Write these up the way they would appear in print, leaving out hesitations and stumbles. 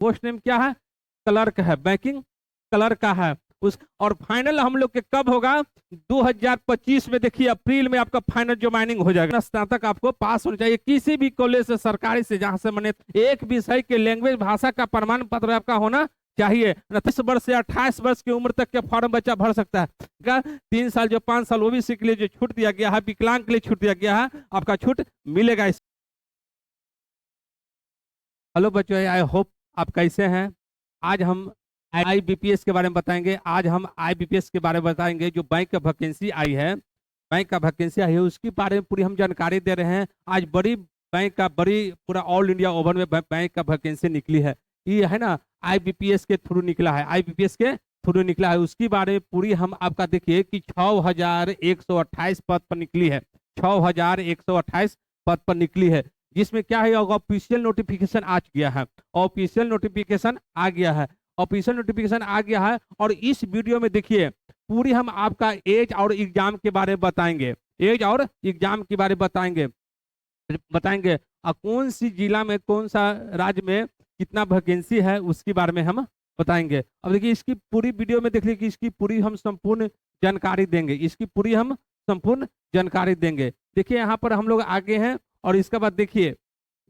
Post name क्या है, clerk है, बैंकिंग क्लर्क का है। उस और फाइनल हम लोग के कब होगा, 2025 में। देखिए अप्रैल में आपका फाइनल ज्वाइनिंग हो जाएगा। स्नातक आपको पास होना चाहिए किसी भी कॉलेज से, सरकारी से, जहां से मैंने एक विषय के लैंग्वेज भाषा का प्रमाण पत्र आपका होना चाहिए। 29 वर्ष से 28 वर्ष की उम्र तक के फॉर्म बच्चा भर सकता है। 3 साल जो 5 साल ओबीसी के लिए जो छूट दिया गया है, विकलांग के लिए छूट दिया गया है, आपका छूट मिलेगा। हेलो बच्चों, आई होप आप कैसे हैं। आज हम आईबीपीएस के बारे में बताएंगे। आज हम आईबीपीएस के बारे में बताएंगे। जो बैंक का वैकेंसी आई है, बैंक का वैकेंसी आई है, उसके बारे में पूरी हम जानकारी दे रहे हैं। आज बड़ी बैंक का बड़ी पूरा ऑल इंडिया ओवर में बैंक का वैकेंसी निकली है। ये है ना आईबीपीएस के थ्रू निकला है, आईबीपीएस के थ्रू निकला है। उसके बारे में पूरी हम आपका देखिए कि 6128 पद पर निकली है, 6128 पद पर निकली है। जिसमें क्या है, ऑफिशियल नोटिफिकेशन आ गया है, ऑफिशियल नोटिफिकेशन आ गया है, ऑफिशियल नोटिफिकेशन आ गया है। और इस वीडियो में देखिए पूरी हम आपका एज और एग्जाम के बारे में बताएंगे, एज और एग्जाम के बारे में बताएंगे कौन सी जिला में, कौन सा राज्य में कितना वैकेंसी है, उसके बारे में हम बताएंगे। अब देखिए इसकी पूरी वीडियो में देख लीजिए कि इसकी पूरी हम संपूर्ण जानकारी देंगे, इसकी पूरी हम संपूर्ण जानकारी देंगे। देखिए यहाँ पर हम लोग आगे हैं और इसके बाद देखिए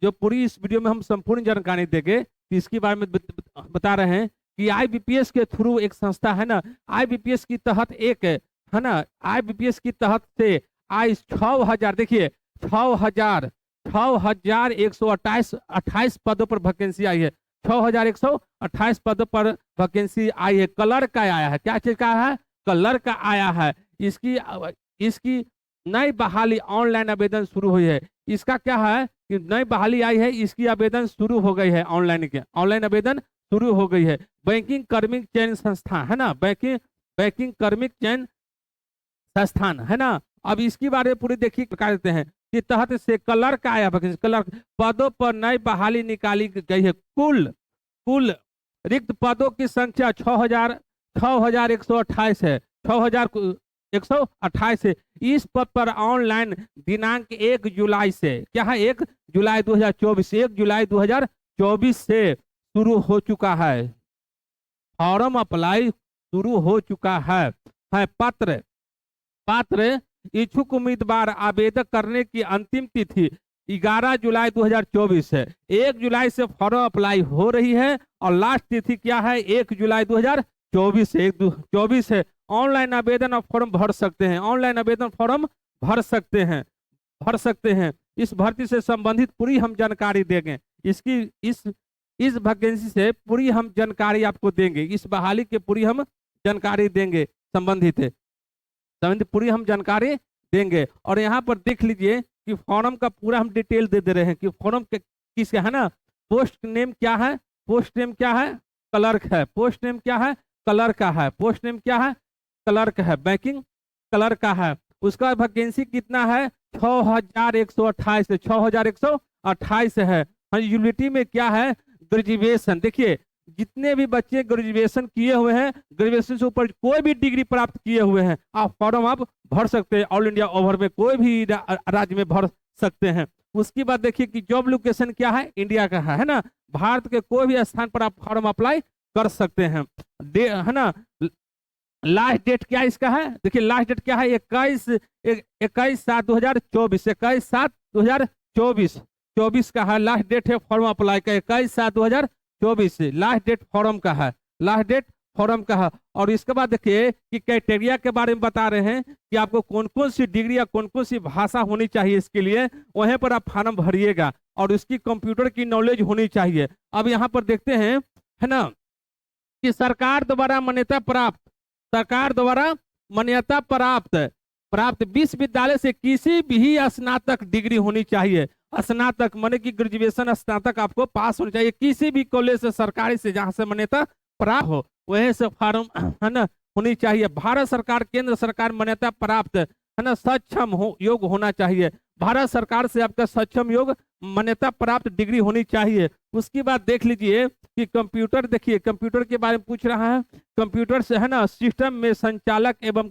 जो पूरी इस वीडियो में हम संपूर्ण जानकारी देंगे, तो इसके बारे में बता रहे हैं कि आईबीपीएस के थ्रू एक संस्था है ना, आईबीपीएस की तहत एक है ना, आईबीपीएस की तहत से आई 6000, देखिए 6128 पदों पर वैकेंसी आई है, 6128 पदों पर वैकेंसी आई है। कलर का आया है, क्या चीज का है, कलर का आया है। इसकी नई बहाली ऑनलाइन आवेदन शुरू हुई है। इसका क्या है कि नई बहाली आई है, इसकी आवेदन शुरू हो गई है, ऑनलाइन आवेदन शुरू हो गई है। बैंकिंग कर्मिक चयन संस्थान है ना, बैंकिंग कर्मिक चयन संस्थान है ना। अब इसके बारे में पूरी देखिए बता देते हैं कि तहत से कलर का आया वैकेंसी, कलर पदों पर नई बहाली निकाली गई है। कुल रिक्त पदों की संख्या 6128 है, 6128 है। इस पद पर ऑनलाइन दिनांक 1 जुलाई से, क्या है, 1 जुलाई 2024, 1 जुलाई 2024 से शुरू हो चुका है। फॉर्म अप्लाई शुरू हो चुका है। पात्र इच्छुक उम्मीदवार आवेदन करने की अंतिम तिथि 11 जुलाई 2024 है। 1 जुलाई से फॉर्म अप्लाई हो रही है और लास्ट तिथि क्या है, 1 जुलाई 2024 है, 24 है। ऑनलाइन आवेदन और फॉर्म भर सकते हैं, ऑनलाइन आवेदन फॉर्म भर सकते हैं। इस भर्ती से संबंधित पूरी हम जानकारी देंगे। इस वैकेंसी से पूरी हम जानकारी आपको देंगे, इस बहाली के पूरी हम जानकारी देंगे, संबंधित पूरी हम जानकारी देंगे। और यहाँ पर देख लीजिए कि फॉर्म का पूरा हम डिटेल दे रहे हैं कि फॉर्म किसका है ना। पोस्ट नेम क्या है, पोस्ट नेम क्या है, क्लर्क है। पोस्ट नेम क्या है, क्लर्क का है। पोस्ट नेम क्या है, क्लर्क है, बैंकिंग क्लर्क का है। उसका वैकेंसी कितना है, 6128 है, 6128 है। एलिजिबिलिटी में क्या है, ग्रेजुएशन। देखिए जितने भी बच्चे ग्रेजुएशन किए हुए हैं, ग्रेजुएशन से ऊपर कोई भी डिग्री प्राप्त किए हुए हैं, आप फॉर्म आप भर सकते हैं। ऑल इंडिया ओवर में कोई भी राज्य में भर सकते हैं। उसके बाद देखिए कि जॉब लोकेशन क्या है, इंडिया का है ना। भारत के कोई भी स्थान पर आप फॉर्म अप्लाई कर सकते हैं, है ना। लास्ट डेट क्या इसका है, देखिए लास्ट डेट क्या है, 21/7/2024, 21/7/2024 का है लास्ट डेट है फॉर्म अप्लाई का। 21/7/2024 लास्ट डेट फॉर्म का है, लास्ट डेट फॉर्म का है। और इसके बाद देखिए कि क्राइटेरिया के बारे में बता रहे हैं कि आपको कौन कौन सी डिग्री या कौन कौन सी भाषा होनी चाहिए इसके लिए, वहीं पर आप फॉर्म भरिएगा। और उसकी कंप्यूटर की नॉलेज होनी चाहिए। अब यहाँ पर देखते हैं है ना कि सरकार द्वारा मान्यता प्राप्त विश्वविद्यालय से किसी भी स्नातक डिग्री होनी चाहिए। स्नातक माने कि ग्रेजुएशन, स्नातक आपको पास होना चाहिए किसी भी कॉलेज से, सरकारी से, जहां से मान्यता प्राप्त हो वहीं से फॉर्म है ना होनी चाहिए। भारत सरकार, केंद्र सरकार मान्यता प्राप्त है ना, सक्षम योग होना चाहिए। भारत सरकार से आपका सक्षम योग मान्यता प्राप्त डिग्री होनी चाहिए। उसके बाद देख लीजिए कि कंप्यूटर, देखिए कंप्यूटर के बारे में पूछ रहा है। कंप्यूटर से है ना सिस्टम में संचालक एवं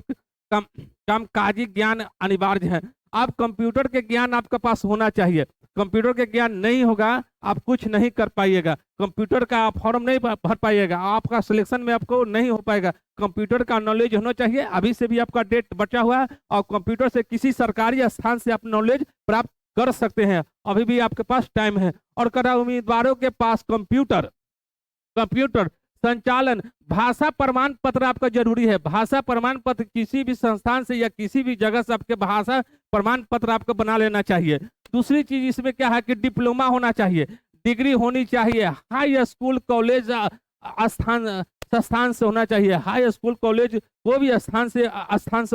कामकाजी ज्ञान अनिवार्य है। आप कंप्यूटर के ज्ञान आपके पास होना चाहिए। कंप्यूटर के ज्ञान नहीं होगा आप कुछ नहीं कर पाइएगा, कंप्यूटर का आप फॉर्म नहीं भर पाइएगा, आपका सिलेक्शन में आपको नहीं हो पाएगा। कंप्यूटर का नॉलेज होना चाहिए, अभी से भी आपका डेट बचा हुआ है और कंप्यूटर से किसी सरकारी स्थान से आप नॉलेज प्राप्त कर सकते हैं, अभी भी आपके पास टाइम है। और करा उम्मीदवारों के पास कंप्यूटर कंप्यूटर संचालन भाषा प्रमाण पत्र आपका जरूरी है। भाषा प्रमाण पत्र किसी भी संस्थान से या किसी भी जगह से आपके भाषा प्रमाण पत्र आपको बना लेना चाहिए। दूसरी चीज इसमें क्या है कि डिप्लोमा होना चाहिए, डिग्री होनी चाहिए, हाई स्कूल कॉलेज स्थान से होना चाहिए, हाई स्कूल कॉलेज वो भी स्थान से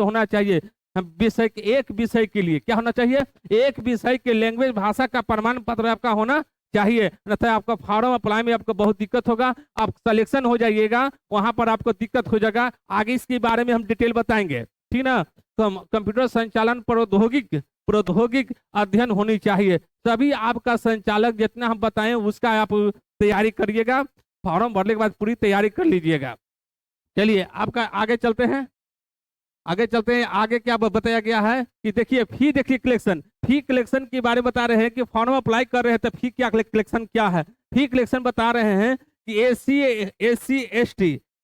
होना चाहिए। विषय एक विषय के लिए क्या होना चाहिए, एक विषय के लैंग्वेज भाषा का प्रमाण पत्र आपका होना चाहिए, अन्यथा आपका फॉर्म अप्लाई में आपको बहुत दिक्कत होगा, आप सिलेक्शन हो जाइएगा वहां पर आपको दिक्कत हो जाएगा। आगे इसके बारे में हम डिटेल बताएंगे, ठीक ना। कंप्यूटर संचालन प्रौद्योगिक अध्ययन होनी चाहिए। सभी आपका संचालक जितना हम बताएं उसका आप तैयारी करिएगा, फॉर्म भरने के बाद पूरी तैयारी कर लीजिएगा। चलिए आपका आगे चलते हैं, आगे क्या बताया गया है कि देखिए देखिए फी कलेक्शन के बारे में बता रहे हैं कि फॉर्म अप्लाई कर रहे हैं तो फी क्या कलेक्शन क्या है। फी कलेक्शन बता रहे हैं कि एससी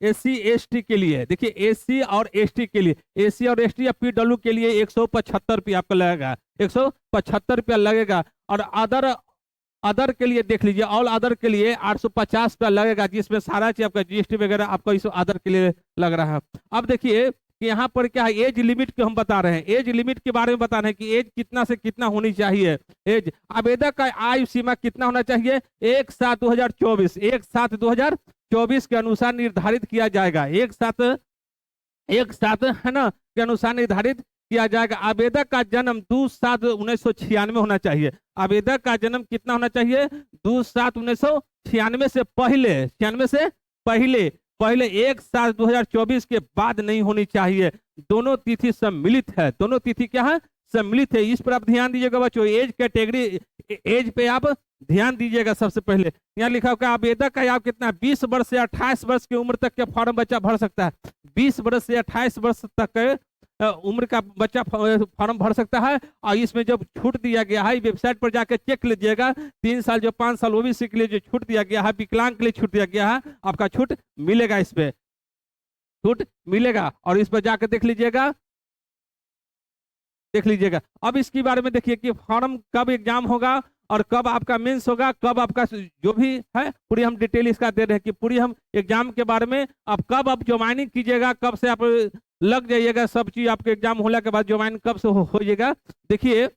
एसटी के लिए, देखिए एससी और एसटी के लिए, एससी और एसटी या पीडब्ल्यू के लिए 175 रुपया आपको लगेगा, 175 रुपया लगेगा। और अदर के लिए देख लीजिए, ऑल अदर के लिए 850 रुपया लगेगा, जिसमें सारा चीज आपका जीएसटी वगैरह आपको इस अदर के लिए लग रहा है। अब देखिए कि यहाँ पर क्या है, एज लिमिट को हम बता रहे हैं, एज लिमिट के बारे में बता रहे हैं कि एज कितना से कितना होनी चाहिए। एज आवेदक का आयु सीमा कितना होना चाहिए, 1/7/2024 के अनुसार निर्धारित किया जाएगा, 1/7 है ना के अनुसार निर्धारित किया जाएगा। आवेदक का जन्म 2/7/1996 होना चाहिए। आवेदक का जन्म कितना होना चाहिए, 2/7/1996 से पहले, 96 से पहले 1/7/2024 के बाद नहीं होनी चाहिए। दोनों तिथि सम्मिलित है, दोनों तिथि क्या है, सम्मिलित है। इस पर आप ध्यान दीजिएगा बच्चों, एज कैटेगरी एज पे आप ध्यान दीजिएगा। सबसे पहले यहाँ लिखा होगा आवेदक का आप कितना 20 वर्ष से 28 वर्ष की उम्र तक के फॉर्म बच्चा भर सकता है, 20 वर्ष से 28 वर्ष तक के उम्र का बच्चा फॉर्म भर सकता है। और इसमें जब छूट दिया गया है वेबसाइट पर जाकर चेक लीजिएगा, 3 साल जो 5 साल ओबीसी के लिए जो छूट दिया गया है, विकलांग के लिए छूट दिया गया है, आपका छूट मिलेगा, इस पे छूट मिलेगा। और इस पर जाकर देख लीजिएगा। अब इसके बारे में देखिए कि फॉर्म कब एग्जाम होगा और कब आपका मेंस होगा, कब आपका जो भी है पूरी हम डिटेल इसका दे रहे हैं कि पूरी हम एग्जाम के बारे में, अब कब आप ज्वाइनिंग कीजिएगा, कब से आप लग जाइएगा, सब चीज आपके एग्जाम होने के बाद ज्वाइन कब से हो जाएगा। देखिए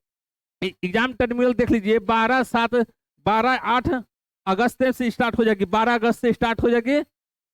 एग्जाम टर्मिनल देख लीजिए, 12/8 अगस्त से स्टार्ट हो जाएगी, 12 अगस्त से स्टार्ट हो जाएगी,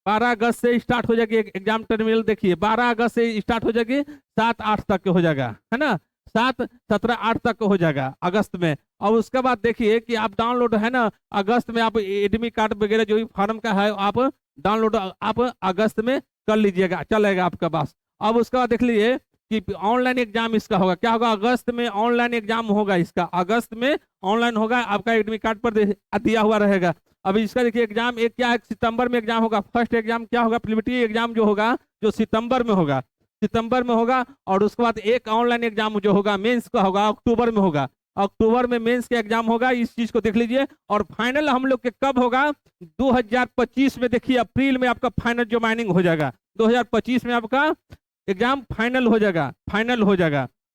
12 अगस्त से स्टार्ट हो जाएगी एग्जाम टर्मिनल। देखिए 12 अगस्त से स्टार्ट हो जाएगी, 7-8 तक हो जाएगा, है ना, 7-17-8 तक हो जाएगा अगस्त में। और उसके बाद देखिए कि आप डाउनलोड है ना, अगस्त में आप एडमिट कार्ड वगैरह जो भी फॉर्म का है आप डाउनलोड आप अगस्त में कर लीजिएगा, चलेगा आपका पास। अब उसके बाद देख लीजिए कि ऑनलाइन एग्जाम इसका होगा, क्या होगा, अगस्त में ऑनलाइन एग्जाम होगा, इसका अगस्त में ऑनलाइन होगा, आपका एडमिट कार्ड पर दिया हुआ रहेगा। अभी इसका देखिए एग्जाम एक क्या है, सितंबर में एग्जाम होगा। फर्स्ट एग्जाम क्या होगा, प्रिलिमिनरी एग्जाम जो होगा जो सितंबर में होगा, और उसके बाद एक ऑनलाइन एग्जाम जो होगा मेंस का होगा अक्टूबर में होगा, अक्टूबर में मेंस का एग्जाम होगा, इस चीज को देख लीजिए। और फाइनल हम लोग के कब होगा, 2025 में, देखिए अप्रैल में आपका फाइनल ज्वाइनिंग हो जाएगा, 2025 में आपका एग्जाम फाइनल हो जाएगा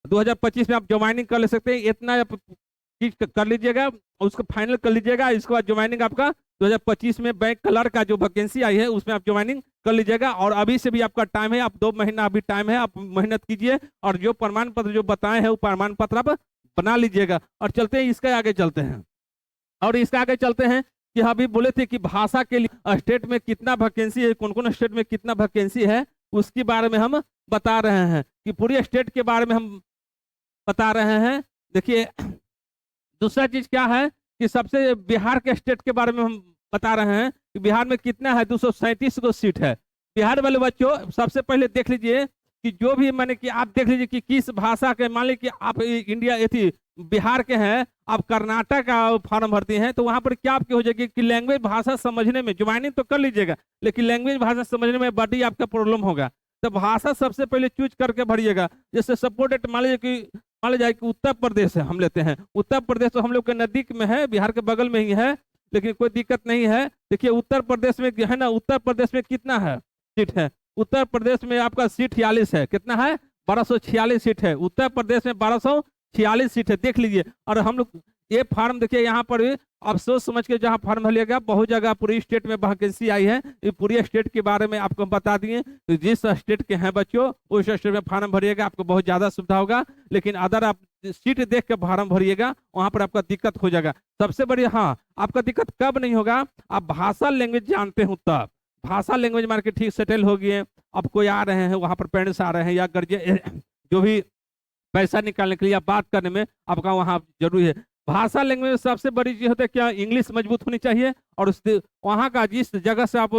2025 में आप ज्वाइनिंग कर ले सकते हैं। इतना चीज कर लीजिएगा, उसको फाइनल कर लीजिएगा। इसके बाद ज्वाइनिंग आपका 2025 में बैंक क्लर्क का जो वैकेंसी आई है उसमें आप ज्वाइनिंग कर लीजिएगा। और अभी से भी आपका टाइम है, आप 2 महीना अभी टाइम है, आप मेहनत कीजिए और जो प्रमाण पत्र जो बताए हैं वो प्रमाण पत्र आप बना लीजिएगा। और चलते हैं इसके आगे चलते हैं, और इसके आगे चलते हैं कि अभी बोले थे कि भाषा के लिए स्टेट में कितना वैकेंसी है, कौन कौन स्टेट में कितना वैकेंसी है, उसके बारे में हम बता रहे हैं कि पूरे स्टेट के बारे में हम बता रहे हैं। देखिए दूसरा चीज क्या है कि सबसे बिहार के स्टेट के बारे में हम बता रहे हैं कि बिहार में कितना है, 237 को सीट है। बिहार वाले बच्चों सबसे पहले देख लीजिए कि जो भी माने कि आप देख लीजिए कि किस भाषा के, मान लीजिए कि आप इंडिया थी बिहार के हैं, आप कर्नाटक का फॉर्म भरती हैं, तो वहां पर क्या आपकी हो जाएगी कि लैंग्वेज भाषा समझने में, ज्वाइनिंग तो कर लीजिएगा लेकिन लैंग्वेज भाषा समझने में बड़ी आपका प्रॉब्लम होगा। तो भाषा सबसे पहले चूज करके भरिएगा। जैसे सपोर्टेड मान लीजिए कि मान लीजिए कि उत्तर प्रदेश है, हम लेते हैं उत्तर प्रदेश, तो हम लोग के नजदीक में है, बिहार के बगल में ही है, लेकिन कोई दिक्कत नहीं है। देखिए उत्तर प्रदेश में है ना, उत्तर प्रदेश में कितना है सीट है, उत्तर प्रदेश में आपका सीट 46 है, कितना है 1246 सीट है, उत्तर प्रदेश में 1246 सीट है, देख लीजिए। और हम लोग ये फार्म देखिए यहाँ पर भी आप सोच समझ के जहाँ फॉर्म भरिएगा, बहुत जगह पूरी स्टेट में वैकेंसी आई है, ये पूरी स्टेट के बारे में आपको बता दिए। तो जिस स्टेट के हैं बच्चों उस स्टेट में फॉर्म भरिएगा, आपको बहुत ज़्यादा सुविधा होगा। लेकिन अगर आप सीट देख के फॉर्म भरिएगा वहाँ पर आपका दिक्कत हो जाएगा। सबसे बड़ी, हाँ आपका दिक्कत कब नहीं होगा, आप भाषा लैंग्वेज जानते हो तब। भाषा लैंग्वेज मार के ठीक सेटल हो गए, अब कोई आ रहे हैं वहाँ पर पेरेंट्स आ रहे हैं या गर्जे जो भी पैसा निकालने के लिए या बात करने में आपका वहाँ जरूरी है। भाषा लैंग्वेज में सबसे बड़ी चीज होता है क्या, इंग्लिश मजबूत होनी चाहिए। और उस वहाँ का जिस जगह से आप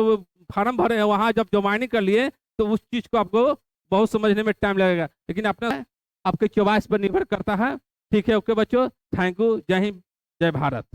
फॉर्म भरे हैं वहाँ जब ज्वाइनिंग कर लिए तो उस चीज को आपको बहुत समझने में टाइम लगेगा, लेकिन अपना आपके चॉइस पर निर्भर करता है। ठीक है, ओके बच्चों, थैंक यू, जय हिंद, जय भारत।